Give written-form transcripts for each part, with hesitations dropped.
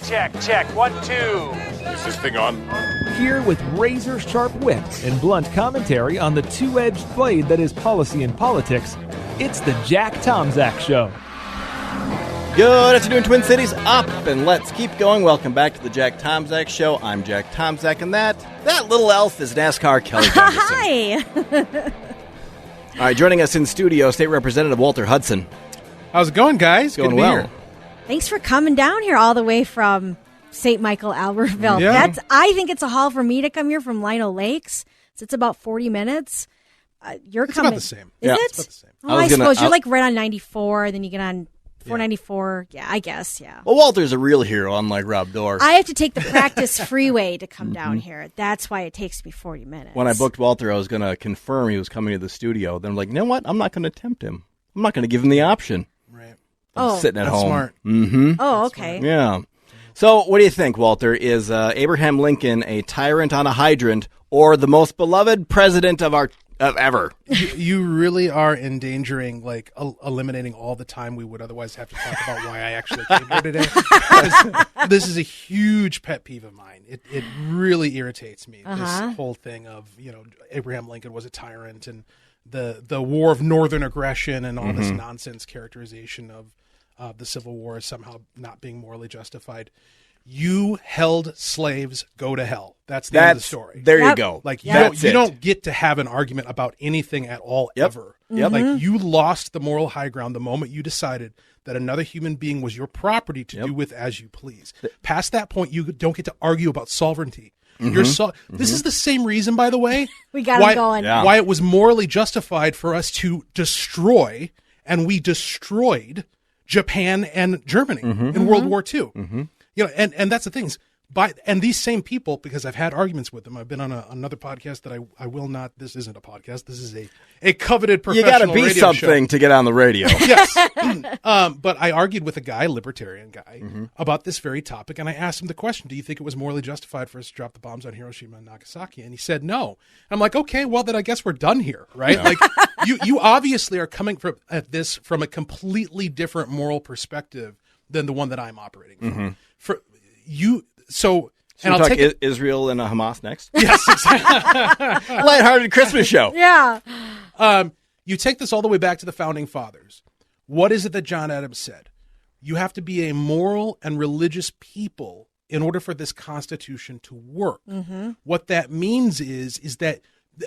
Check. 1, 2. Is this thing on? Here with razor-sharp wit and blunt commentary on the two-edged blade that is policy and politics, it's the Jack Tomczak Show. Good afternoon, Twin Cities. Up and let's keep going. Welcome back to the Jack Tomczak Show. I'm Jack Tomczak, and that little elf is NASCAR Kelly. Hi. All right, joining us in studio, State Representative Walter Hudson. How's it going, guys? Going Good to well. be here. Thanks for coming down here all the way from St. Michael, Albertville. Yeah. I think it's a haul for me to come here from Lino Lakes. So it's about 40 minutes. You're It's coming. about the same. Is Yeah. it? It's about the same. Oh, I suppose you're like right on 94, then you get on 494. Yeah, I guess, yeah. Well, Walter's a real hero, unlike Rob Dorr. I have to take the practice freeway to come down here. That's why it takes me 40 minutes. When I booked Walter, I was going to confirm he was coming to the studio. Then I'm like, you know what? I'm not going to tempt him. I'm not going to give him the option. Right. Oh, Sitting at That's home. smart. Mm-hmm. oh, okay. Yeah. So, what do you think, Walter? Is Abraham Lincoln a tyrant on a hydrant, or the most beloved president of ever? You really are endangering, eliminating all the time we would otherwise have to talk about why I actually came here today. This is a huge pet peeve of mine. It really irritates me, this whole thing of, Abraham Lincoln was a tyrant and the war of northern aggression and all this nonsense characterization of the Civil War as somehow not being morally justified. You held slaves, go to hell. That's the end of the story. There you go. You don't get to have an argument about anything at all ever. Yep. Like you lost the moral high ground the moment you decided that another human being was your property to do with as you please. Past that point, you don't get to argue about sovereignty. This is the same reason, by the way, We got him going. Yeah. why it was morally justified for us to destroy, and we destroyed Japan and Germany in World War II. And that's the thing. And these same people, because I've had arguments with them, I've been on another podcast that I will not. This isn't a podcast. This is a coveted professional You got to be radio something show. to get on the radio. Yes. But I argued with a guy, libertarian guy, about this very topic, and I asked him the question, do you think it was morally justified for us to drop the bombs on Hiroshima and Nagasaki? And he said no. I'm like, okay, well, then I guess we're done here, right? Like, you obviously are coming at this from a completely different moral perspective than the one that I'm operating from. So I'll talk Israel and Hamas next. Yes, exactly. Lighthearted Christmas show. Yeah. You take this all the way back to the founding fathers. What is it that John Adams said? You have to be a moral and religious people in order for this Constitution to work. What that means is that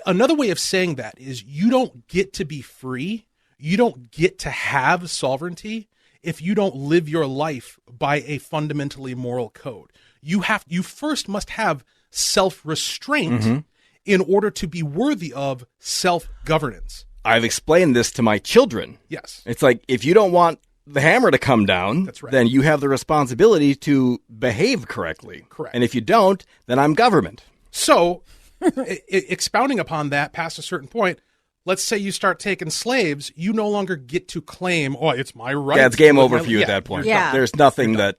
another way of saying that is you don't get to be free. You don't get to have sovereignty if you don't live your life by a fundamentally moral code. You first must have self-restraint in order to be worthy of self-governance. I've explained this to my children. Yes. It's like, if you don't want the hammer to come down, That's right. then you have the responsibility to behave correctly. Correct. And if you don't, then I'm government. So, expounding upon that past a certain point, let's say you start taking slaves, you no longer get to claim, it's my right. Yeah, it's game over for you at that point. Yeah. There's nothing that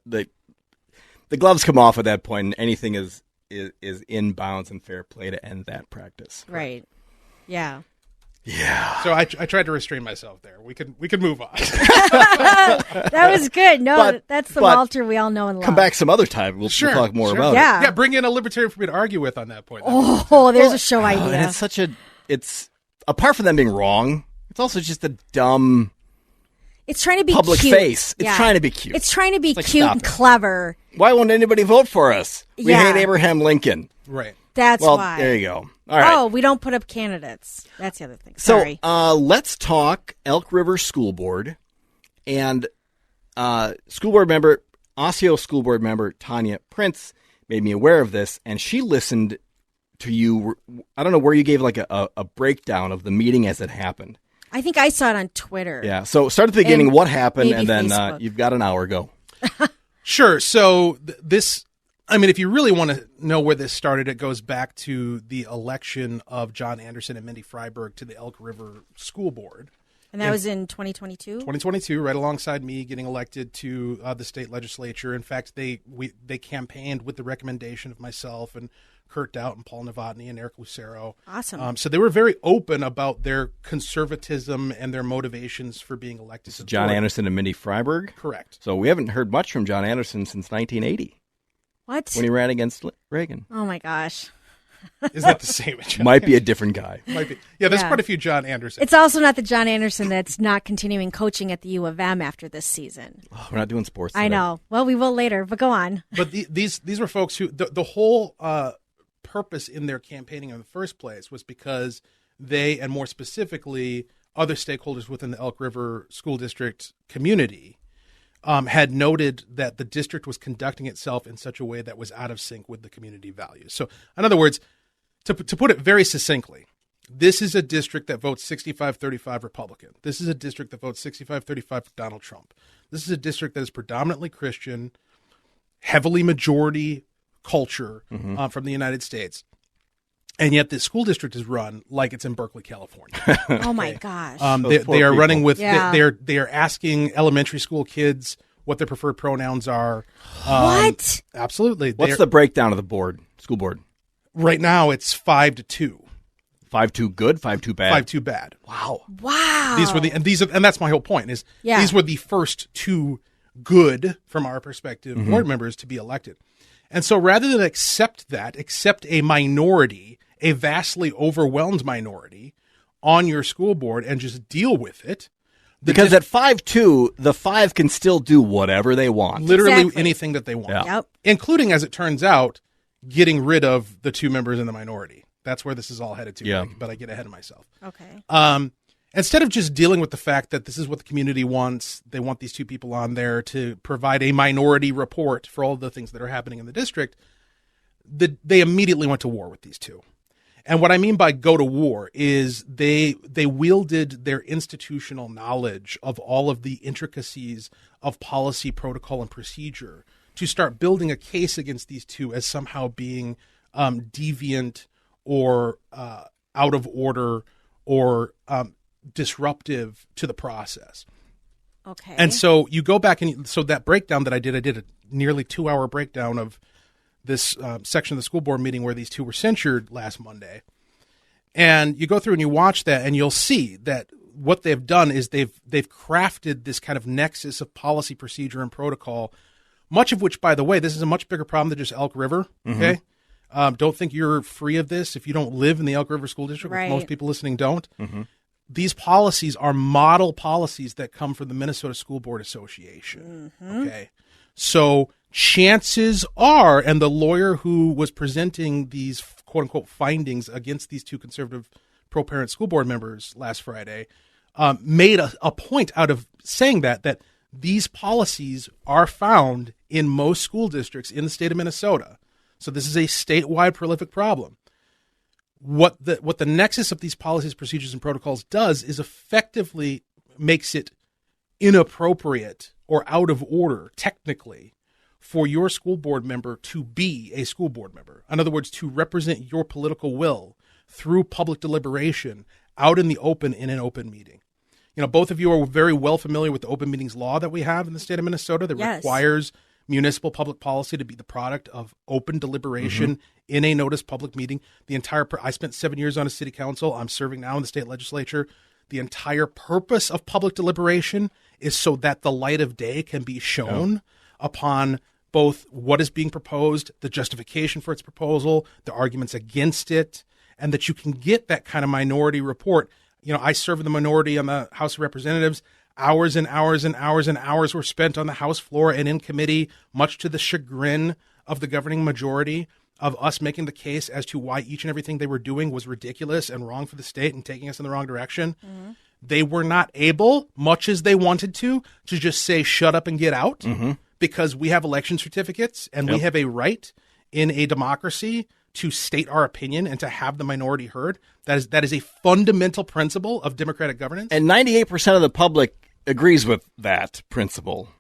the gloves come off at that point, and anything is in bounds and fair play to end that practice. Right. Yeah. Yeah. So I tried to restrain myself there. We could move on. That was good. No, that's the but Walter we all know and love. Come back some other time. We'll talk more about it. Yeah. Yeah, bring in a libertarian for me to argue with on that point. Oh, there's a show idea. And it's apart from them being wrong, it's also just a dumb It's trying to be public cute. face. It's trying to be cute. It's trying to be like, cute stop and it. clever. Why won't anybody vote for us? We Yeah. hate Abraham Lincoln. Right. That's Well, why. there you go. All right. Oh, we don't put up candidates. That's the other thing. So Sorry. let's talk Elk River School Board and school board member, Osseo school board member Tanya Prince made me aware of this, and she listened to you. I don't know where you gave like a breakdown of the meeting as it happened. I think I saw it on Twitter. Yeah. So start at the beginning. And What happened, maybe and then Facebook. you've got an hour. Go. Sure. So if you really want to know where this started, it goes back to the election of John Anderson and Mindy Freiberg to the Elk River School Board. And that was in 2022? 2022, right alongside me getting elected to the state legislature. In fact, they campaigned with the recommendation of myself and Kurt Doubt and Paul Novotny and Eric Lucero. Awesome. So they were very open about their conservatism and their motivations for being elected to the John board. Anderson and Mindy Freiberg. Correct. So we haven't heard much from John Anderson since 1980. What? when he ran against Reagan. Oh my gosh. Is that the same? Might be a different guy. Might be. Yeah, there's Yeah. quite a few John Anderson. It's also not the John Anderson that's not continuing coaching at the U of M after this season. Oh, we're not doing sports I today. know. Well, we will later, but go on. But these were folks who the whole purpose in their campaigning in the first place was because they, and more specifically other stakeholders within the Elk River School District community, had noted that the district was conducting itself in such a way that was out of sync with the community values. So, in other words, to put it very succinctly, this is a district that votes 65-35 Republican. This is a district that votes 65-35 for Donald Trump. This is a district that is predominantly Christian, heavily majority culture from the United States. And yet this school district is run like it's in Berkeley, California. Oh my gosh. They are running with, Yeah. they are asking elementary school kids what their preferred pronouns are. What? Absolutely. What's the breakdown of the board, school board? Right now it's 5-2. 5-2 good, 5-2 bad. 5-2 bad. Wow. Wow. And that's my whole point is Yeah. these were the first two good, from our perspective, board members to be elected. And so rather than accept a minority, a vastly overwhelmed minority on your school board and just deal with it. Because at 5-2, the 5 can still do whatever they want. Literally Exactly. anything that they want. Yeah. Yep. Including, as it turns out, getting rid of the two members in the minority. That's where this is all headed to. Yeah. But I get ahead of myself. Okay. Instead of just dealing with the fact that this is what the community wants, they want these two people on there to provide a minority report for all the things that are happening in the district, they immediately went to war with these two. And what I mean by go to war is they wielded their institutional knowledge of all of the intricacies of policy, protocol, and procedure to start building a case against these two as somehow being deviant or out of order or disruptive to the process. Okay. And so you go back so that breakdown that I did a nearly 2-hour breakdown of this section of the school board meeting where these two were censured last Monday. And you go through and you watch that and you'll see that what they've done is they've crafted this kind of nexus of policy, procedure, and protocol, much of which, by the way, this is a much bigger problem than just Elk River. Okay. Don't think you're free of this if you don't live in the Elk River School District, which Right. most people listening don't. These policies are model policies that come from the Minnesota School Board Association. Okay. So chances are, and the lawyer who was presenting these quote unquote findings against these two conservative pro-parent school board members last Friday made a point out of saying that these policies are found in most school districts in the state of Minnesota. So this is a statewide prolific problem. What the nexus of these policies, procedures, and protocols does is effectively makes it inappropriate or out of order, technically, for your school board member to be a school board member. In other words, to represent your political will through public deliberation out in the open in an open meeting. You know, both of you are very well familiar with the open meetings law that we have in the state of Minnesota that Yes. requires municipal public policy to be the product of open deliberation in a noticed public meeting. I spent 7 years on a city council. I'm serving now in the state legislature. The entire purpose of public deliberation is so that the light of day can be shown upon both what is being proposed, the justification for its proposal, the arguments against it, and that you can get that kind of minority report. You know, I serve in the minority on the House of Representatives. Hours and hours and hours and hours were spent on the House floor and in committee, much to the chagrin of the governing majority, of us making the case as to why each and everything they were doing was ridiculous and wrong for the state and taking us in the wrong direction. They were not able, much as they wanted to just say, shut up and get out, because we have election certificates and we have a right in a democracy to state our opinion and to have the minority heard. That is a fundamental principle of democratic governance. And 98% of the public agrees with that principle,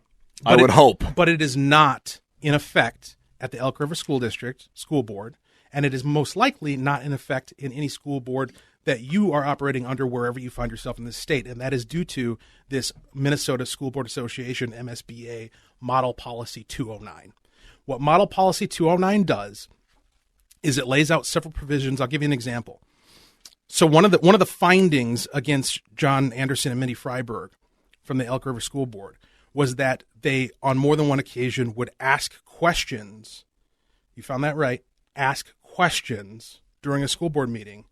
I would hope. But it is not in effect at the Elk River School District School Board, and it is most likely not in effect in any school board that you are operating under wherever you find yourself in this state. And that is due to this Minnesota School Board Association, MSBA, Model Policy 209. What Model Policy 209 does is it lays out several provisions. I'll give you an example. So one of the findings against John Anderson and Mindy Freiberg from the Elk River School Board was that they, on more than one occasion, would ask questions you found that right, ask questions during a school board meeting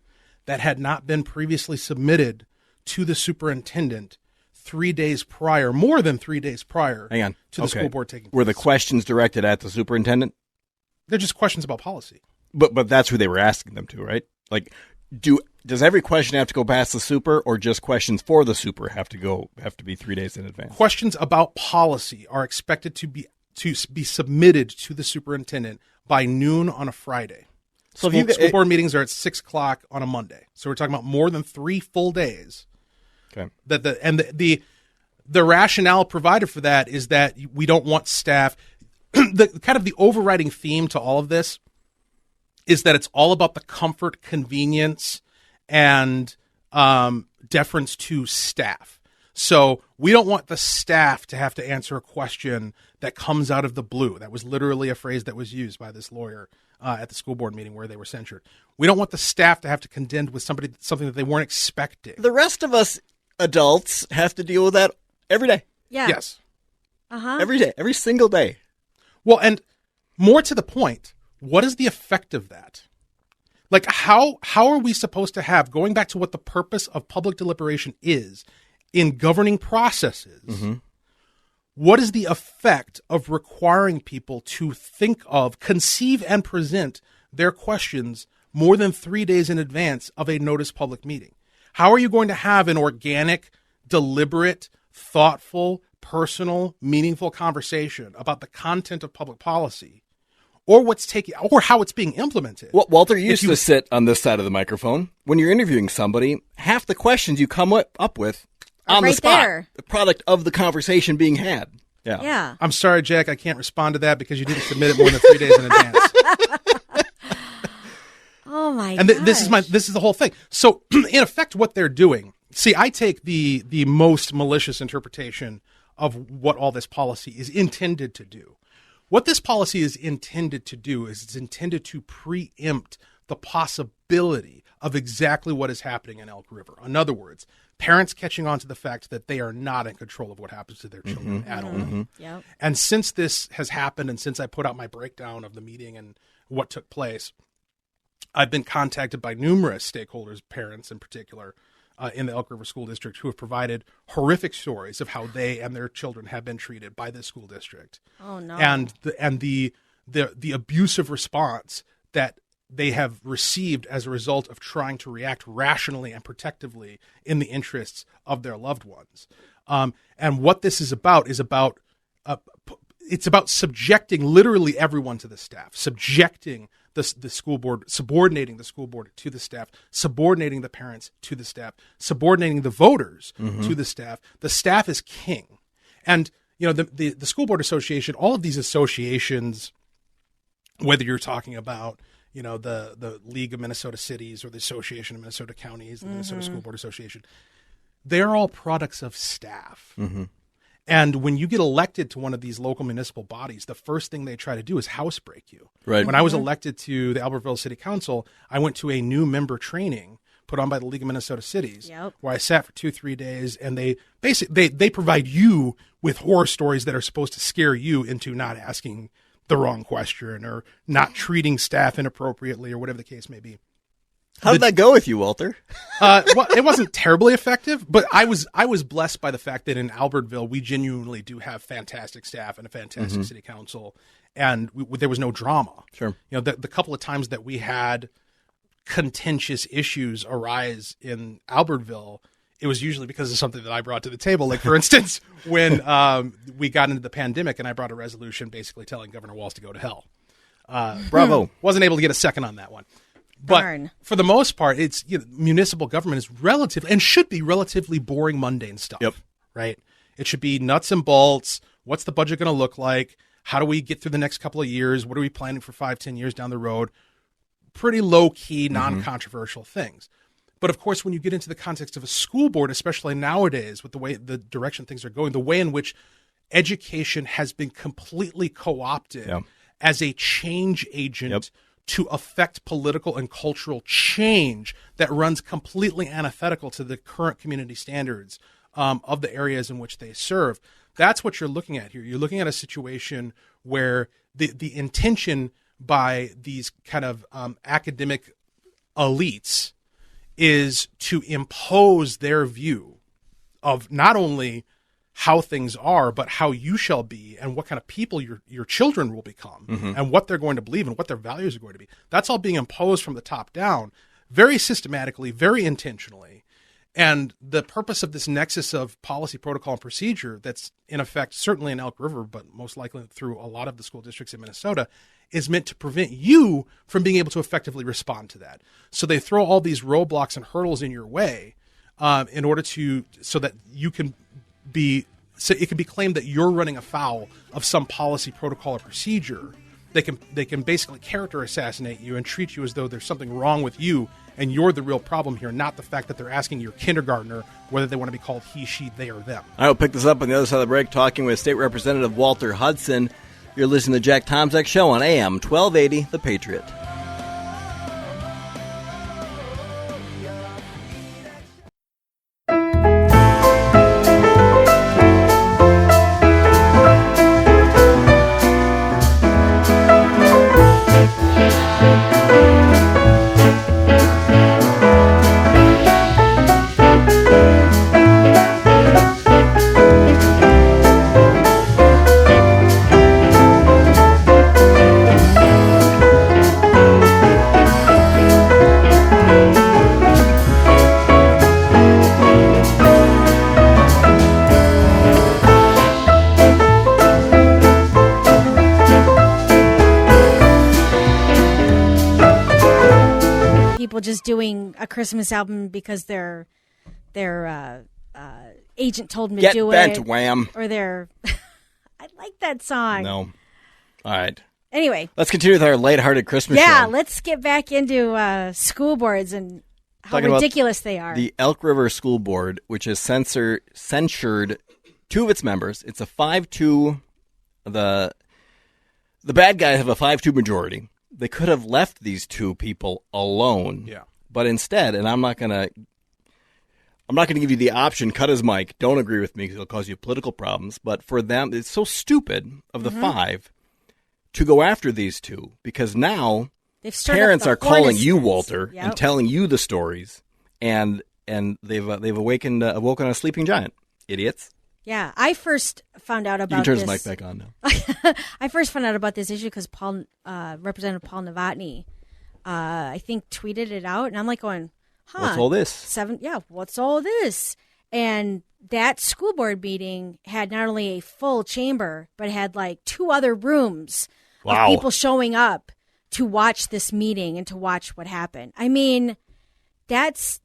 that had not been previously submitted to the superintendent 3 days prior, more than 3 days prior to the school board taking place. Were the questions directed at the superintendent? They're just questions about policy. But that's who they were asking them to, right? Like, does every question have to go past the super, or just questions for the super have to be 3 days in advance? Questions about policy are expected to be submitted to the superintendent by noon on a Friday. So school board meetings are at 6 o'clock on a Monday. So we're talking about more than 3 full days. Okay. The rationale provided for that is that we don't want staff. The overriding theme to all of this is that it's all about the comfort, convenience, and deference to staff. So we don't want the staff to have to answer a question that comes out of the blue. That was literally a phrase that was used by this lawyer at the school board meeting where they were censured. We don't want the staff to have to contend with something that they weren't expecting. The rest of us adults have to deal with that every day. Yeah. Yes. Every day, every single day. Well, and more to the point, what is the effect of that? Like, how are we supposed to have, going back to what the purpose of public deliberation is in governing processes, what is the effect of requiring people to think of, conceive, and present their questions more than 3 days in advance of a notice public meeting? How are you going to have an organic, deliberate, thoughtful, personal, meaningful conversation about the content of public policy, or how it's being implemented? Well, Walter, you used to sit on this side of the microphone. When you're interviewing somebody, half the questions you come up with on right the spot, there. the product of the conversation being had. Yeah. I'm sorry, Jack, I can't respond to that because you didn't submit it more than 3 days in advance. Oh my god! And this is the whole thing. So, in effect, what they're doing. See, I take the most malicious interpretation of what all this policy is intended to do. What this policy is intended to do is it's intended to preempt the possibility of exactly what is happening in Elk River. In other words, parents catching on to the fact that they are not in control of what happens to their children at all. Yep. And since this has happened, and since I put out my breakdown of the meeting and what took place, I've been contacted by numerous stakeholders, parents in particular, in the Elk River School District, who have provided horrific stories of how they and their children have been treated by this school district. Oh no! And the abusive response that they have received as a result of trying to react rationally and protectively in the interests of their loved ones. And what this is about it's about subjecting literally everyone to the staff, subjecting the school board, subordinating the school board to the staff, subordinating the parents to the staff, subordinating the voters to the staff. The staff is king. And, you know, the School Board Association, all of these associations, whether you're talking about, you know, the League of Minnesota Cities or the Association of Minnesota Counties, the Minnesota School Board Association, they're all products of staff. And when you get elected to one of these local municipal bodies, the first thing they try to do is housebreak you. Right. When I was elected to the Albertville City Council, I went to a new member training put on by the League of Minnesota Cities, where I sat for 2-3 days, and they provide you with horror stories that are supposed to scare you into not asking the wrong question or not treating staff inappropriately or whatever the case may be. How did that go with you, Walter? Well, it wasn't terribly effective, but I was blessed by the fact that in Albertville, we genuinely do have fantastic staff and a fantastic city council, and there was no drama. Sure. You know, the couple of times that we had contentious issues arise in Albertville, it was usually because of something that I brought to the table. Like, for instance, when we got into the pandemic and I brought a resolution basically telling Governor Walz to go to hell. Bravo. Wasn't able to get a second on that one. But Darn. for the most part, it's, you know, municipal government is relative and should be relatively boring, mundane stuff. Yep. Right? It should be nuts and bolts. What's the budget going to look like? How do we get through the next couple of years? What are we planning for 5-10 years down the road? Pretty low-key, non-controversial things. But of course, when you get into the context of a school board, especially nowadays with the way the direction things are going, the way in which education has been completely co-opted as a change agent to affect political and cultural change that runs completely antithetical to the current community standards of the areas in which they serve. That's what you're looking at here. You're looking at a situation where the intention by these kind of academic elites is to impose their view of not only how things are, but how you shall be and what kind of people your children will become and what they're going to believe and what their values are going to be. That's all being imposed from the top down, very systematically, very intentionally. And the purpose of this nexus of policy, protocol, and procedure that's in effect, certainly in Elk River, but most likely through a lot of the school districts in Minnesota, is meant to prevent you from being able to effectively respond to that. So they throw all these roadblocks and hurdles in your way in order so that you can so it can be claimed that you're running afoul of some policy, protocol, or procedure. They can basically character assassinate you and treat you as though there's something wrong with you and you're the real problem here, not the fact that they're asking your kindergartner whether they want to be called he, she, they, or them. I will pick this up on the other side of the break, talking with State Representative Walter Hudson. You're listening to the Jack Tomczak Show on AM 1280 The Patriot. Just doing a Christmas album because their agent told them to do Get it. bent, Wham. Or their I like that song. No. All right. Anyway. Let's continue with our lighthearted Christmas show. Yeah, let's get back into school boards and how Talking ridiculous they are. The Elk River School Board, which has censured two of its members. It's a 5-2. The bad guys have a 5-2 majority. They could have left these two people alone. Yeah. But instead, and I'm not gonna give you the option, cut his mic, don't agree with me because it'll cause you political problems. But for them, it's so stupid of the five to go after these two because now parents are calling you, Walter, and telling you the stories, and they've awoken a sleeping giant. Idiots. Yeah, I first found out about this. You can turn this. his mic back on now. I first found out about this issue because Representative Paul Novotny, I think, tweeted it out, and I'm like going, "Huh? What's all this? What's all this?" And that school board meeting had not only a full chamber, but had like 2 other rooms of people showing up to watch this meeting and to watch what happened. I mean, that's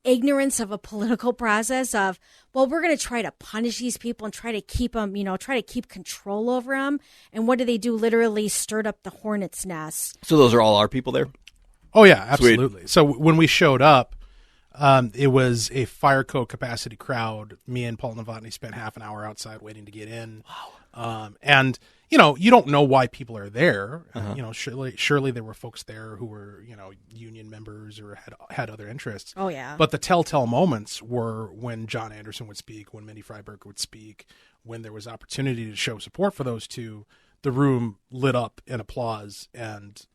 ignorance of a political process of, well, we're going to try to punish these people and try to keep them, try to keep control over them. And what do? Literally stirred up the hornet's nest. So those are all our people there? Oh, yeah, absolutely. Sweet. So when we showed up, it was a fire code capacity crowd. Me and Paul Novotny spent half an hour outside waiting to get in. Wow. And, you don't know why people are there. Surely there were folks there who were, union members or had other interests. Oh, yeah. But the telltale moments were when John Anderson would speak, when Mindy Freiberger would speak, when there was opportunity to show support for those two, the room lit up in applause and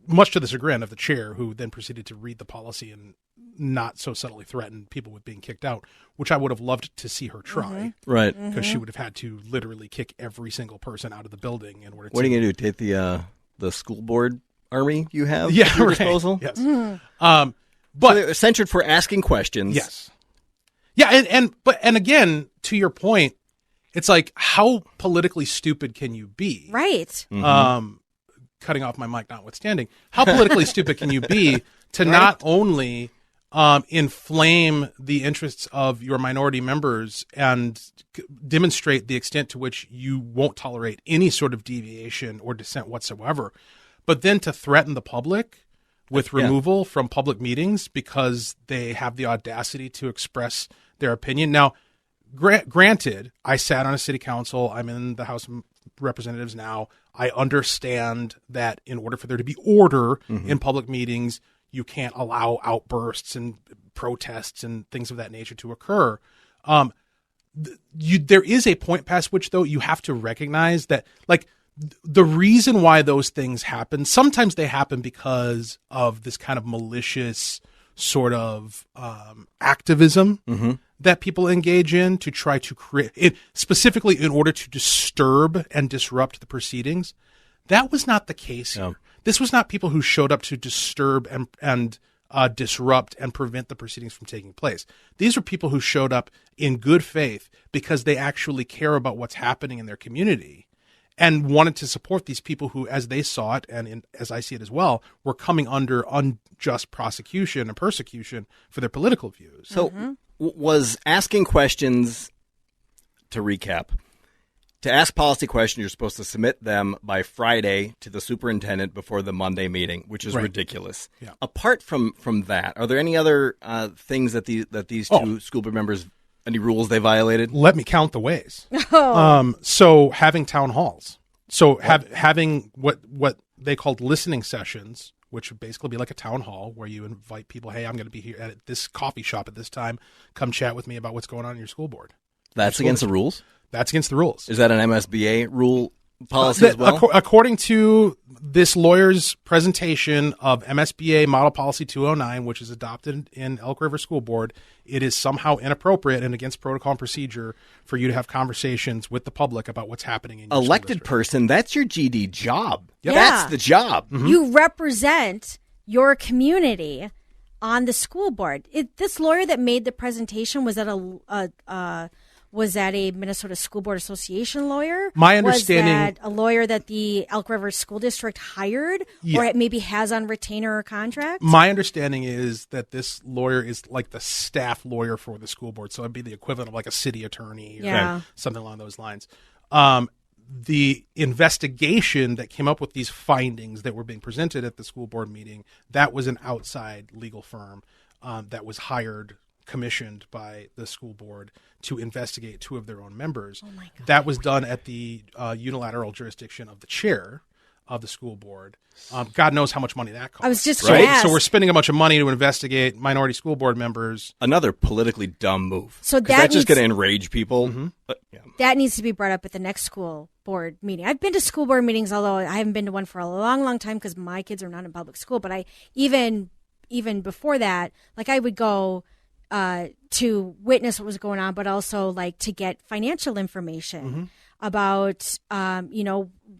much to the chagrin of the chair, who then proceeded to read the policy and not so subtly threaten people with being kicked out, which I would have loved to see her try. Right. Because she would have had to literally kick every single person out of the building in order to... What are you going to do? Take the school board army you have at your disposal? Yes. But so they're censured for asking questions. Yes. Yeah, and again, to your point, it's like, how politically stupid can you be? Right. Cutting off my mic notwithstanding, how politically stupid can you be to not only inflame the interests of your minority members and demonstrate the extent to which you won't tolerate any sort of deviation or dissent whatsoever, but then to threaten the public with removal from public meetings because they have the audacity to express their opinion. Now, granted, I sat on a city council. I'm in the House of Representatives now. I understand that in order for there to be order in public meetings, you can't allow outbursts and protests and things of that nature to occur. There is a point past which, though, you have to recognize that, like, the reason why those things happen, sometimes they happen because of this kind of malicious sort of activism that people engage in to try to create it, specifically in order to disturb and disrupt the proceedings. That was not the case here. This was not people who showed up to disturb and disrupt and prevent the proceedings from taking place. These were people who showed up in good faith because they actually care about what's happening in their community and wanted to support these people who, as they saw it, and as I see it as well, were coming under unjust prosecution and persecution for their political views. So was asking questions, to recap, to ask policy questions, you're supposed to submit them by Friday to the superintendent before the Monday meeting, which is ridiculous. Yeah. Apart from that, are there any other things that these two school board members, any rules they violated? Let me count the ways. So having town halls. So having what they called listening sessions, which would basically be like a town hall where you invite people, hey, I'm going to be here at this coffee shop at this time. Come chat with me about what's going on in your school board. That's against the rules? That's against the rules. Is that an MSBA rule policy as well? According to this lawyer's presentation of MSBA Model Policy 209, which is adopted in Elk River School Board, it is somehow inappropriate and against protocol and procedure for you to have conversations with the public about what's happening in your elected person. That's your GD job. Yep. That's the job. You represent your community on the school board. This lawyer that made the presentation was at a Minnesota School Board Association lawyer? My understanding... Was that a lawyer that the Elk River School District hired or it maybe has on retainer or contract? My understanding is that this lawyer is like the staff lawyer for the school board, so it'd be the equivalent of like a city attorney or something along those lines. The investigation that came up with these findings that were being presented at the school board meeting, that was an outside legal firm that was commissioned by the school board to investigate two of their own members. Oh my God. That was done at the unilateral jurisdiction of the chair of the school board. God knows how much money that costs. I was just going to ask. So we're spending a bunch of money to investigate minority school board members. Another politically dumb move. So that's just going to enrage people. That needs to be brought up at the next school board meeting. I've been to school board meetings, although I haven't been to one for a long, long time because my kids are not in public school. But even before that, like I would go to witness what was going on, but also like to get financial information about,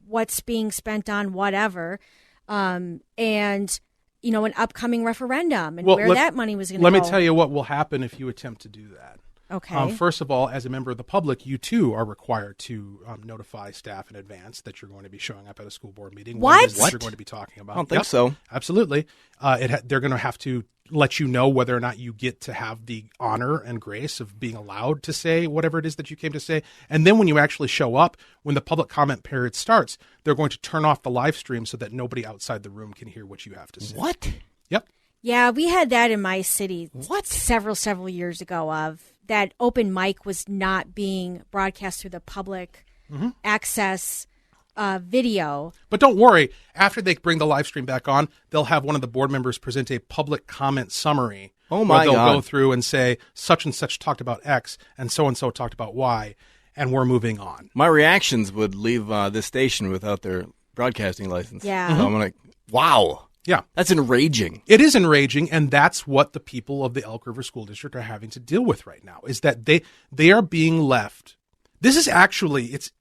what's being spent on whatever, and, an upcoming referendum and where that money was going to go. Let me tell you what will happen if you attempt to do that. Okay. First of all, as a member of the public, you too are required to notify staff in advance that you're going to be showing up at a school board meeting. What you're going to be talking about. I don't think so. Absolutely. They're going to have to let you know whether or not you get to have the honor and grace of being allowed to say whatever it is that you came to say. And then when you actually show up, when the public comment period starts, they're going to turn off the live stream so that nobody outside the room can hear what you have to say. What? Yep. Yeah, we had that in my city several years ago of that open mic was not being broadcast through the public access video. But don't worry. After they bring the live stream back on, they'll have one of the board members present a public comment summary. Oh, my God. They'll go through and say, such and such talked about X, and so talked about Y, and we're moving on. My reactions would leave this station without their broadcasting license. Yeah. So I'm like, wow. Yeah. That's enraging. It is enraging, and that's what the people of the Elk River School District are having to deal with right now, is that they are being left. This is actually, it's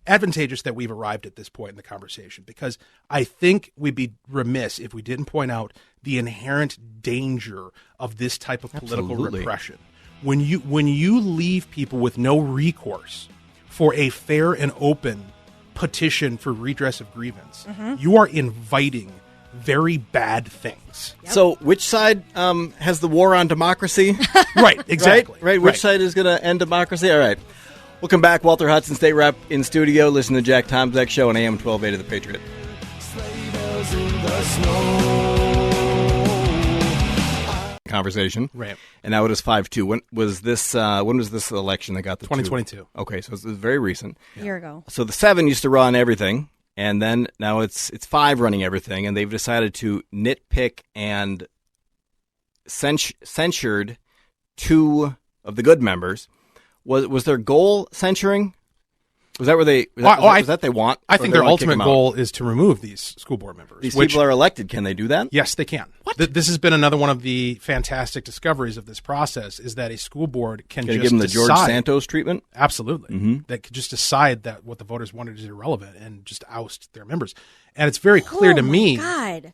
advantageous that we've arrived at this point in the conversation, because I think we'd be remiss if we didn't point out the inherent danger of this type of political repression. When you leave people with no recourse for a fair and open petition for redress of grievance, you are inviting very bad things. Yep. So which side has the war on democracy? Right, exactly. Right? Which side is going to end democracy? All right. We'll come back. Walter Hudson, State Rep, in studio. Listen to Jack Tomczak Show on AM1280 The Patriot. Conversation. Right. And now it is 5-2. When was this election that got the 2022. 2? Okay, so it's very recent. A year ago. So the 7 used to run everything, and then now it's 5 running everything, and they've decided to nitpick and censured 2 of the good members. Was their goal censuring? Was that where they? Was that they want? I think their ultimate goal is to remove these school board members. These people are elected. Can they do that? Yes, they can. What? This has been another one of the fantastic discoveries of this process: is that a school board can just give them the George Santos treatment. Absolutely, They could just decide that what the voters wanted is irrelevant and just oust their members. And it's very clear to me. God.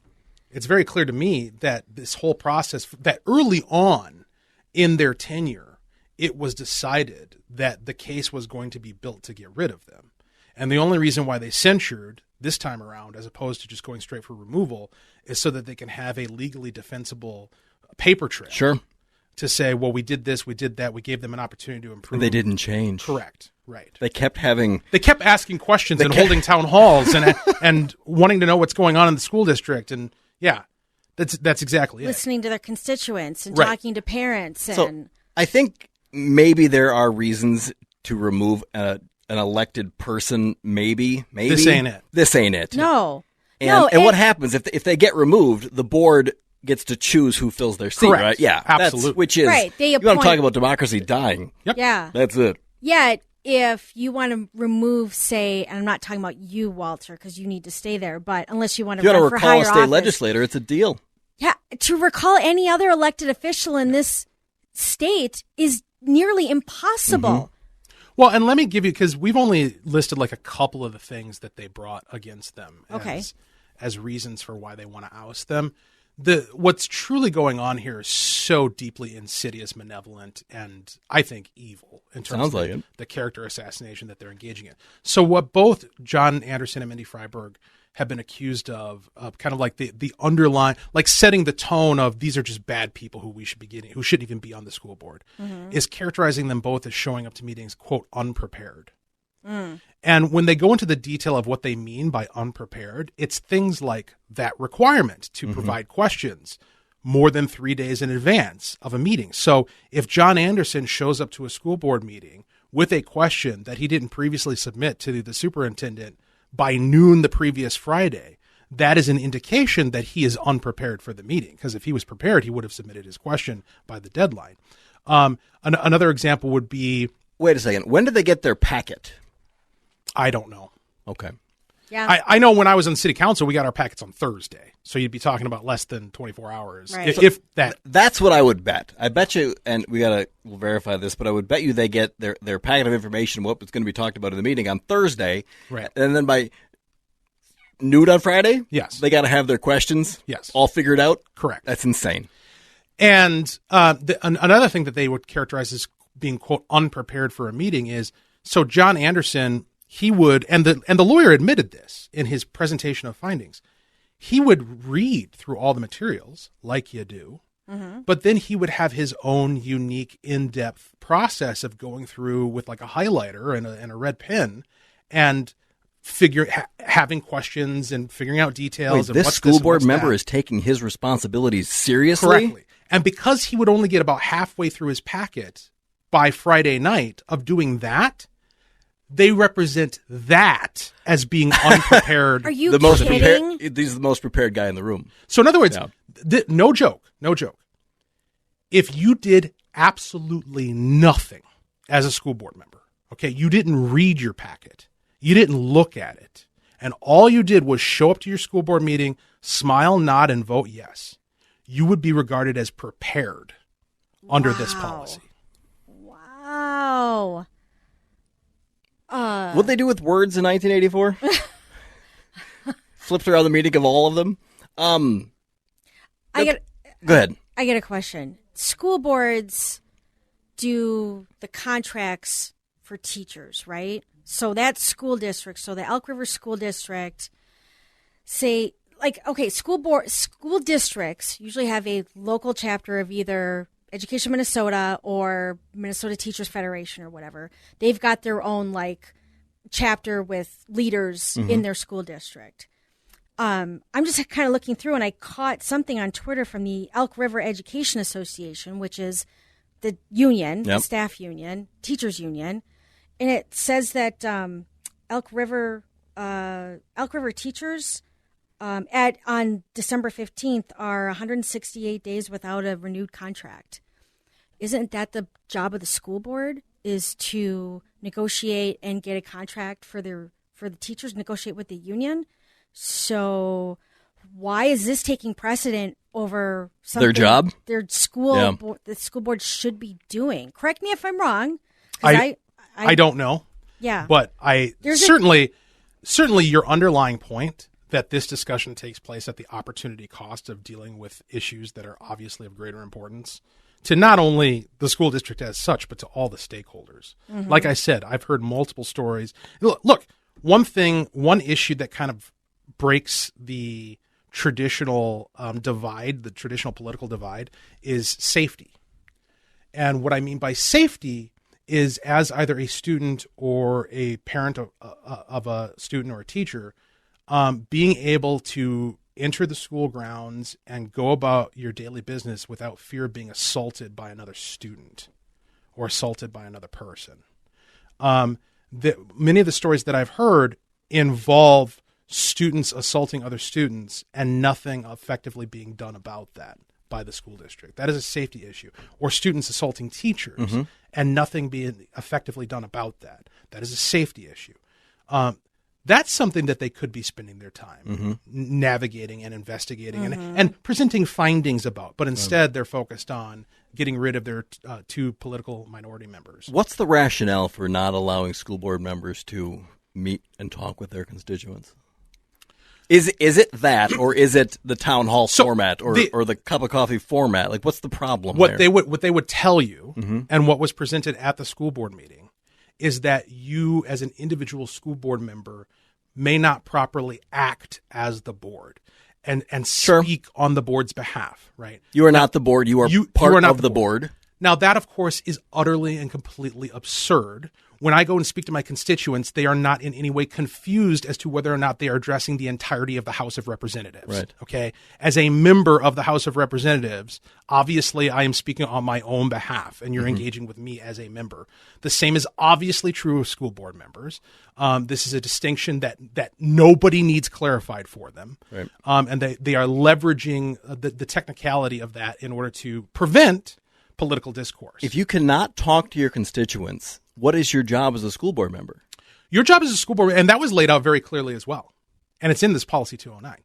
It's very clear to me that this whole process, that early on in their tenure, it was decided that the case was going to be built to get rid of them. And the only reason why they censured this time around, as opposed to just going straight for removal, is so that they can have a legally defensible paper trail. Sure. To say, well, we did this, we did that, we gave them an opportunity to improve. They didn't change. Correct. Right. They kept asking questions and holding town halls and wanting to know what's going on in the school district. And yeah, that's exactly Listening to their constituents and talking to parents. So I think maybe there are reasons to remove an elected person. Maybe this ain't it. No. And what happens if they get removed? The board gets to choose who fills their seat, correct. Right? Yeah, absolutely. Which is right. You want to talk about democracy dying? Yep. Yeah, that's it. Yet, if you want to remove, say, and I'm not talking about you, Walter, because you need to stay there, but unless you want to run for higher office, recall a state legislator, it's a deal. Yeah, to recall any other elected official in this state is nearly impossible. Mm-hmm. Well, and let me give you, because we've only listed like a couple of the things that they brought against them as reasons for why they want to oust them. What's truly going on here is so deeply insidious, malevolent, and I think evil in terms of the character assassination that they're engaging in. So what both John Anderson and Mindy Freiberg have been accused of kind of like the underlying, like setting the tone of these are just bad people who shouldn't even be on the school board, is characterizing them both as showing up to meetings, quote, unprepared. And when they go into the detail of what they mean by unprepared, it's things like that requirement to provide questions more than 3 days in advance of a meeting. So if John Anderson shows up to a school board meeting with a question that he didn't previously submit to the superintendent by noon the previous Friday, that is an indication that he is unprepared for the meeting. Because if he was prepared, he would have submitted his question by the deadline. Another example would be... Wait a second. When did they get their packet? I don't know. Okay. Yeah. I know when I was on city council, we got our packets on Thursday. So you'd be talking about less than 24 hours. Right. If that. That's what I would bet. I bet you, and we'll verify this, but I would bet you they get their packet of information, what was going to be talked about in the meeting on Thursday. Right. And then by noon on Friday, yes, they got to have their questions all figured out. Correct. That's insane. And another thing that they would characterize as being, quote, unprepared for a meeting is, so John Anderson... He would, and the lawyer admitted this in his presentation of findings, he would read through all the materials like you do, but then he would have his own unique in-depth process of going through with like a highlighter and a red pen and having questions and figuring out details. Wait, this school board member is taking his responsibilities seriously? Correctly. And because he would only get about halfway through his packet by Friday night of doing that, they represent that as being unprepared. Are you kidding? He's the most prepared guy in the room. So in other words, no joke. If you did absolutely nothing as a school board member, okay, you didn't read your packet, you didn't look at it, and all you did was show up to your school board meeting, smile, nod, and vote yes, you would be regarded as prepared under this policy. Wow. What'd they do with words in 1984? Flipped around the meeting of all of them. Go ahead. I get a question. School boards do the contracts for teachers, right? So that school district, so the Elk River School District, say, like, okay, school districts usually have a local chapter of either Education Minnesota or Minnesota Teachers Federation or whatever. They've got their own like chapter with leaders in their school district. I'm just kind of looking through and I caught something on Twitter from the Elk River Education Association, which is the union, the staff union, teachers union. And it says that Elk River teachers on December 15th are 168 days without a renewed contract. Isn't that the job of the school board is to negotiate and get a contract for the teachers, negotiate with the union. So why is this taking precedent over something their job? Their school, the school board should be doing? Correct me if I'm wrong. I don't know. Yeah. But certainly your underlying point that this discussion takes place at the opportunity cost of dealing with issues that are obviously of greater importance to not only the school district as such, but to all the stakeholders. Mm-hmm. Like I said, I've heard multiple stories. Look, one issue that kind of breaks the traditional divide, the traditional political divide, is safety. And what I mean by safety is, as either a student or a parent of a student or a teacher, being able to enter the school grounds and go about your daily business without fear of being assaulted by another student or assaulted by another person. Many of the stories that I've heard involve students assaulting other students and nothing effectively being done about that by the school district. That is a safety issue. Or students assaulting teachers and nothing being effectively done about that. That is a safety issue. That's something that they could be spending their time navigating and investigating and presenting findings about. But instead, they're focused on getting rid of their two political minority members. What's the rationale for not allowing school board members to meet and talk with their constituents? Is it that, or is it the town hall format, or the cup of coffee format? Like, what's the problem? What they would tell you, and what was presented at the school board meeting, is that you, as an individual school board member, may not properly act as the board and speak on the board's behalf. Right? You are not the board. You are part of the board. Now, that, of course, is utterly and completely absurd. When I go and speak to my constituents, they are not in any way confused as to whether or not they are addressing the entirety of the House of Representatives. Right. Okay. As a member of the House of Representatives, obviously I am speaking on my own behalf, and you're engaging with me as a member. The same is obviously true of school board members. This is a distinction that nobody needs clarified for them. Right. And they are leveraging the technicality of that in order to prevent political discourse. If you cannot talk to your constituents, what is your job as a school board member? Your job as a school board, and that was laid out very clearly as well, and it's in this policy 209.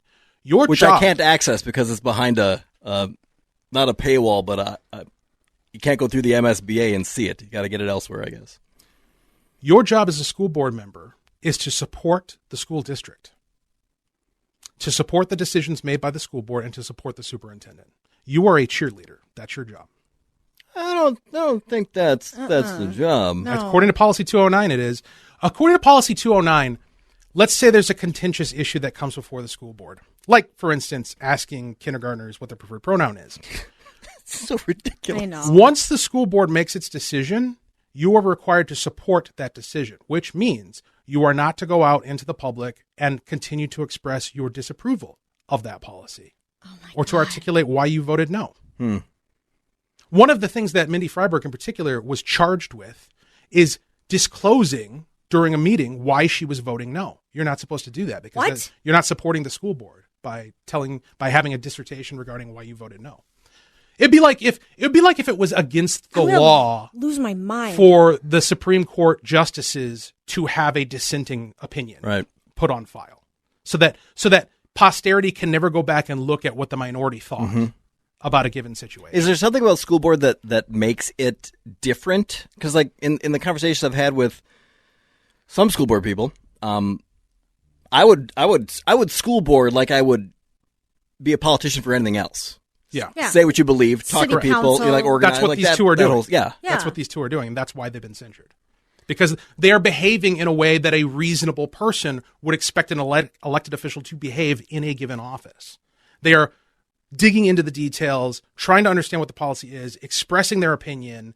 Which I can't access because it's behind not a paywall, but you can't go through the MSBA and see it. You got to get it elsewhere, I guess. Your job as a school board member is to support the school district, to support the decisions made by the school board, and to support the superintendent. You are a cheerleader. That's your job. I don't think that's the job. No. According to Policy 209, it is. According to Policy 209, let's say there's a contentious issue that comes before the school board. Like, for instance, asking kindergartners what their preferred pronoun is. It's so ridiculous. I know. Once the school board makes its decision, you are required to support that decision, which means you are not to go out into the public and continue to express your disapproval of that policy or to articulate why you voted no. One of the things that Mindy Freiberg in particular was charged with is disclosing during a meeting why she was voting no. You're not supposed to do that because you're not supporting the school board by having a dissertation regarding why you voted no. It'd be like if it was against the law, lose my mind, for the Supreme Court justices to have a dissenting opinion put on file, so that posterity can never go back and look at what the minority thought about a given situation. Is there something about school board that makes it different? Because like in the conversations I've had with some school board people, I would school board like I would be a politician for anything else. Yeah. Say what you believe, talk City to people, council. like organize. That's what like these two are doing. That's what these two are doing, and that's why they've been censured. Because they are behaving in a way that a reasonable person would expect an elected official to behave in a given office. They are digging into the details, trying to understand what the policy is, expressing their opinion,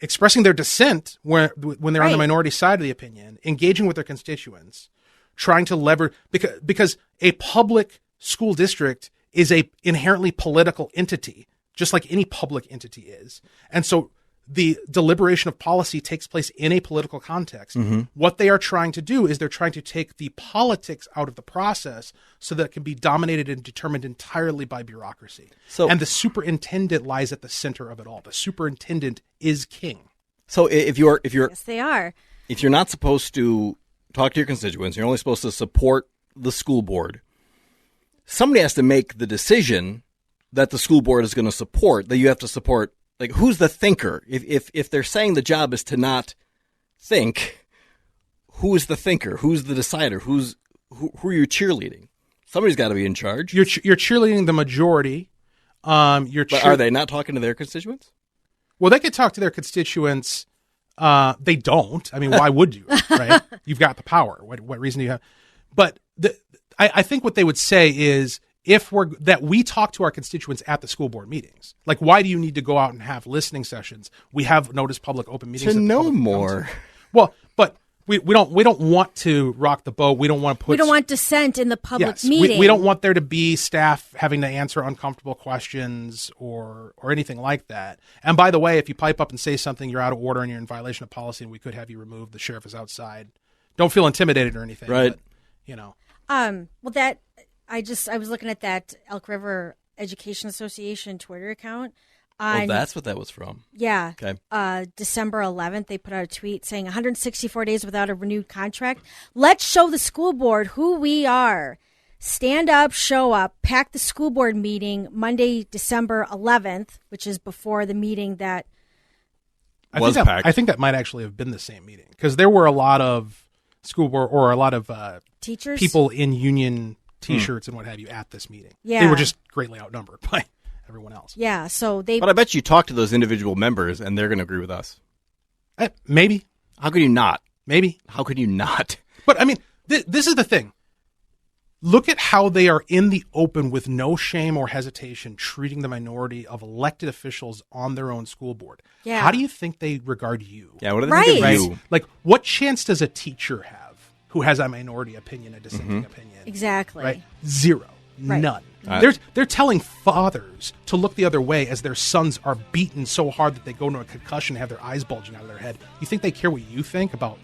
expressing their dissent when they're on the minority side of the opinion, engaging with their constituents, trying to lever because a public school district is a inherently political entity, just like any public entity is. And so the deliberation of policy takes place in a political context. What they are trying to do is they're trying to take the politics out of the process so that it can be dominated and determined entirely by bureaucracy. And the superintendent lies at the center of it all. The superintendent is king. So if you're Yes, they are. If you're not supposed to talk to your constituents, you're only supposed to support the school board. Somebody has to make the decision that the school board is going to support, that you have to support. Like, who's the thinker? If they're saying the job is to not think, who is the thinker? Who's the decider? Who are you cheerleading? Somebody's got to be in charge. You're cheerleading the majority. But are they not talking to their constituents? Well, they could talk to their constituents. They don't. I mean, why would you? Right? You've got the power. What reason do you have? But I think what they would say is that we talk to our constituents at the school board meetings. Like, why do you need to go out and have listening sessions? We have noticed public open meetings to know more. Well, but we don't want to rock the boat. We don't want to put. We don't want dissent in the public meeting. We don't want there to be staff having to answer uncomfortable questions or anything like that. And by the way, if you pipe up and say something, you're out of order and you're in violation of policy, and we could have you removed. The sheriff is outside. Don't feel intimidated or anything. Right. But, Well, that I was looking at that Elk River Education Association Twitter account. That's what that was from. Yeah. Okay. December 11th, they put out a tweet saying 164 days without a renewed contract. Let's show the school board who we are. Stand up, show up, pack the school board meeting Monday, December 11th, which is before the meeting that was packed. I think that might actually have been the same meeting because there were a lot of school board or a lot of teachers, people in union T-shirts and what have you at this meeting. Yeah. They were just greatly outnumbered by everyone else. Yeah, so they. But I bet you talk to those individual members and they're going to agree with us. Maybe. How could you not? Maybe. How could you not? But I mean, this is the thing. Look at how they are in the open with no shame or hesitation treating the minority of elected officials on their own school board. Yeah. How do you think they regard you? Yeah, what do they think of you? Like, what chance does a teacher have who has a minority opinion, a dissenting opinion? Exactly. Right? Zero. Right. None. They're telling fathers to look the other way as their sons are beaten so hard that they go into a concussion and have their eyes bulging out of their head. You think they care what you think about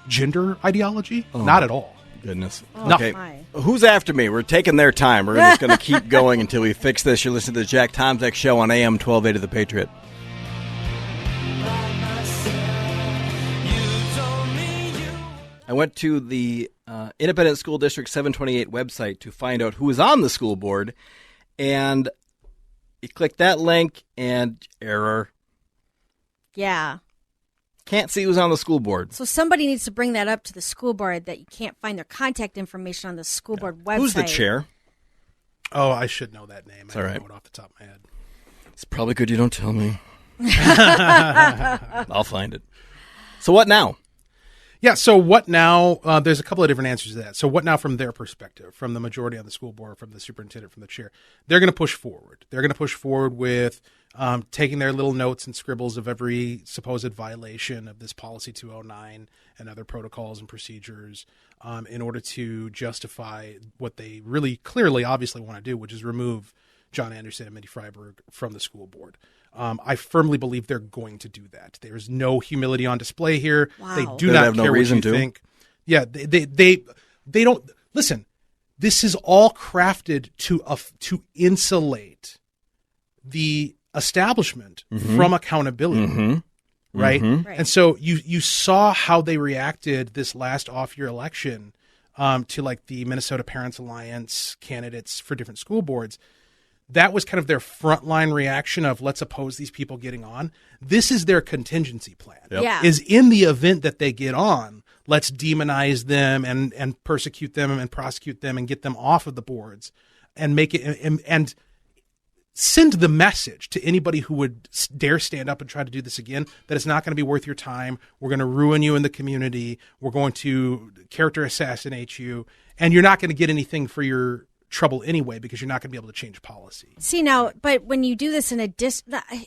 gender ideology? Not at all. Goodness. Oh, Okay. my. Who's after me? We're taking their time. We're just going to keep going until we fix this. You're listening to the Jack Tomczak Show on AM1280 The Patriot. I went to the Independent School District 728 website to find out who is on the school board, and you click that link and error. Yeah. Can't see who's on the school board. So somebody needs to bring that up to the school board that you can't find their contact information on the school board website. Who's the chair? Oh, I should know that name. It's all right. I don't know it off the top of my head. It's probably good you don't tell me. I'll find it. So what now? Yeah, so what now? There's a couple of different answers to that. So what now from their perspective, from the majority on the school board, from the superintendent, from the chair? They're going to push forward. They're going to push forward with taking their little notes and scribbles of every supposed violation of this Policy 209 and other protocols and procedures in order to justify what they really clearly, obviously want to do, which is remove John Anderson and Mindy Freiberg from the school board. I firmly believe they're going to do that. There's no humility on display here. Wow. They do They not have no care reason what you to. think. Yeah, they don't listen. This is all crafted to insulate the establishment from accountability, right? Right. And so you saw how they reacted this last off-year election to like the Minnesota Parents Alliance candidates for different school boards. That was kind of their frontline reaction of let's oppose these people getting on. This is their contingency plan. Yep. Yeah. Is in the event that they get on, let's demonize them and persecute them and prosecute them and get them off of the boards and make it and send the message to anybody who would dare stand up and try to do this again that it's not going to be worth your time. We're going to ruin you in the community. We're going to character assassinate you, and you're not going to get anything for your trouble anyway because you're not going to be able to change policy. See now, but when you do this in a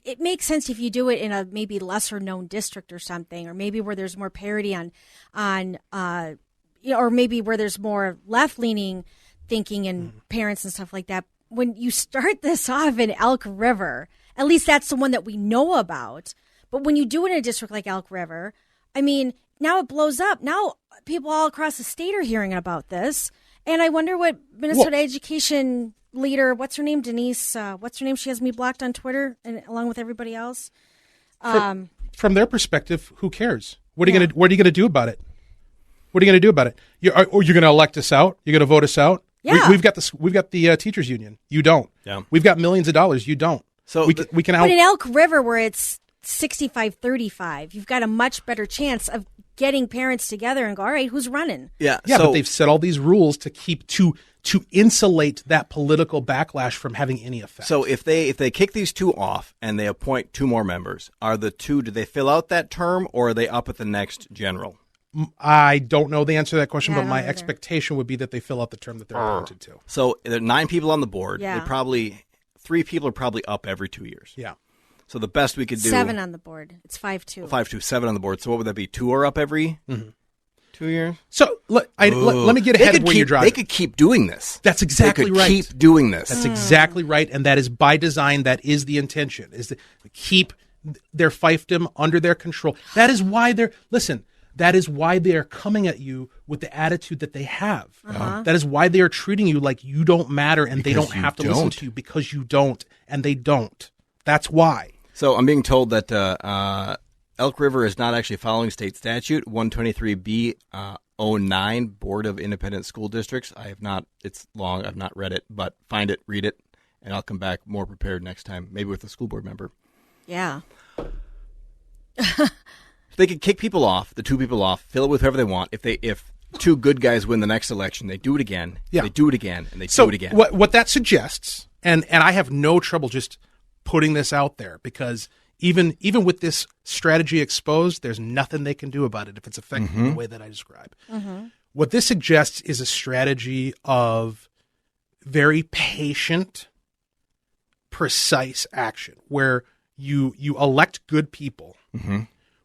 it makes sense if you do it in a maybe lesser known district or something, or maybe where there's more parity on or maybe where there's more left leaning thinking and parents and stuff like that. When you start this off in Elk River, at least that's the one that we know about. But when you do it in a district like Elk River, I mean, now it blows up. Now people all across the state are hearing about this. And I wonder what Minnesota education leader, what's her name? Denise, what's her name? She has me blocked on Twitter and along with everybody else. from their perspective, who cares? What are you going to do about it? What are you going to do about it? You're going to elect us out? You're going to vote us out? Yeah. We've got the teachers union. You don't. Yeah. We've got millions of dollars. You don't. So we can. But in Elk River, where it's 65-35, you've got a much better chance of getting parents together and go, all right, who's running? Yeah. Yeah, so, but they've set all these rules to keep to insulate that political backlash from having any effect. So if they kick these two off and they appoint two more members, do they fill out that term or are they up at the next general? I don't know the answer to that question, Yeah, but my either. expectation would be that they fill out the term that they're appointed to. So there are 9 people on the board. Yeah. 3 people are probably up every 2 years. Yeah. So the best we could do 7 on the board. It's 5-2. 5-2, 7 on the board. So what would that be? 2 are up every 2 years? So let me get ahead of where you're driving. They could keep doing this. That's exactly right. Keep doing this. That's exactly right, and that is by design. That is the intention: is to keep their fiefdom under their control. That is why That is why they are coming at you with the attitude that they have. That is why they are treating you like you don't matter, and they don't have to listen to you because you don't, and they don't. That's why. So I'm being told that Elk River is not actually following state statute 123B 09 Board of Independent School Districts. I have not. It's long. I've not read it, but find it, read it, and I'll come back more prepared next time, maybe with a school board member. Yeah. They could kick people off, the 2 people off, fill it with whoever they want. If 2 good guys win the next election, they do it again. Yeah. They do it again, and they do it again. What that suggests, and I have no trouble just putting this out there because even with this strategy exposed, there's nothing they can do about it if it's effective in the way that I describe. What this suggests is a strategy of very patient, precise action where you elect good people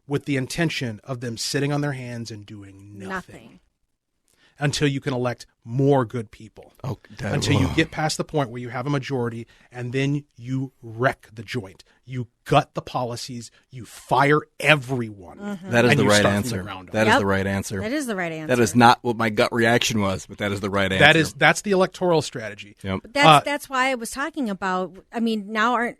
with the intention of them sitting on their hands and doing nothing. Until you can elect more good people. Until you get past the point where you have a majority, and then you wreck the joint. You gut the policies. You fire everyone. That is the right start answer. moving around them. That is the right answer. That is the right answer. That is not what my gut reaction was, but that is the right answer. That's the electoral strategy. Yep. But that's why I was talking about. I mean, now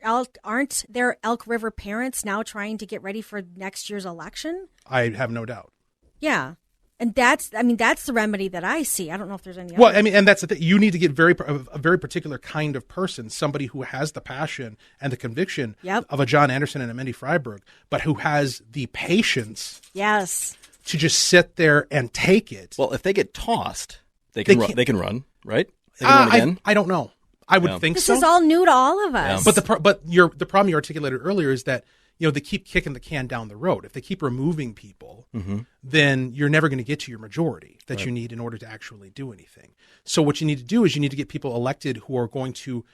aren't there Elk River parents now trying to get ready for next year's election? I have no doubt. Yeah, and that's the remedy that I see. I don't know if there's any. Well, other. I mean, and that's the thing. You need to get a very particular kind of person, somebody who has the passion and the conviction of a John Anderson and a Mindy Freiberg, but who has the patience. Yes. To just sit there and take it. Well, if they get tossed, they can run, right? They can run again. I don't know. I would think so. This is all new to all of us. But the problem you articulated earlier is that they keep kicking the can down the road. If they keep removing people, then you're never going to get to your majority that you need in order to actually do anything. So what you need to do is you need to get people elected who are going to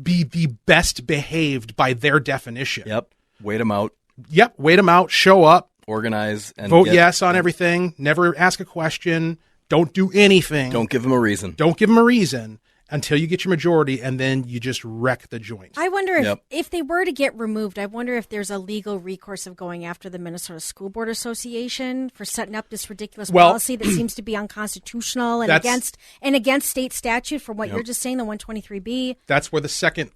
be the best behaved by their definition. Yep. Wait them out. Yep. Wait them out. Show up. Organize and vote yes on everything. Never ask a question. Don't do anything. Don't give them a reason. Don't give them a reason until you get your majority, and then you just wreck the joint. I wonder if they were to get removed, I wonder if there's a legal recourse of going after the Minnesota School Board Association for setting up this ridiculous policy that seems to be unconstitutional and against state statute from what you're just saying, the 123B. That's where the second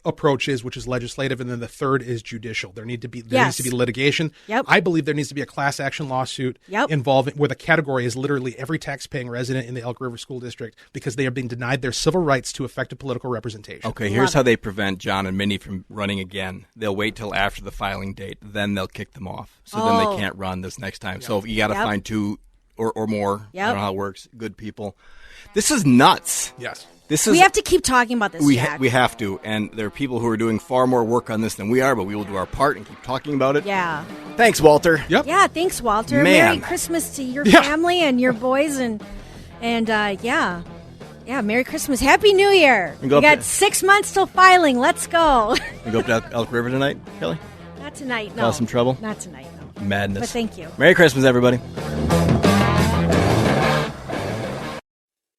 approach is, which is legislative, and then the third is judicial. There needs to be litigation. Yep. I believe there needs to be a class action lawsuit involving where the category is literally every tax-paying resident in the Elk River School District because they are being denied their civil rights to effective political representation. Okay, here's how they prevent John and Mindy from running again. They'll wait till after the filing date, then they'll kick them off. So then they can't run this next time. So you got to find 2 or more. I don't know how it works. Good people. This is nuts. Yes. We have to keep talking about this, Jack. We have to, and there are people who are doing far more work on this than we are, but we will do our part and keep talking about it. Yeah. Thanks, Walter. Yep. Yeah, thanks, Walter. Man. Merry Christmas to your family and your boys, and yeah, Merry Christmas. Happy New Year. We got 6 months till filing. Let's go. You go up to Elk River tonight, Kelly? Not tonight, no. Cause some trouble? Not tonight, no. Madness. But thank you. Merry Christmas, everybody.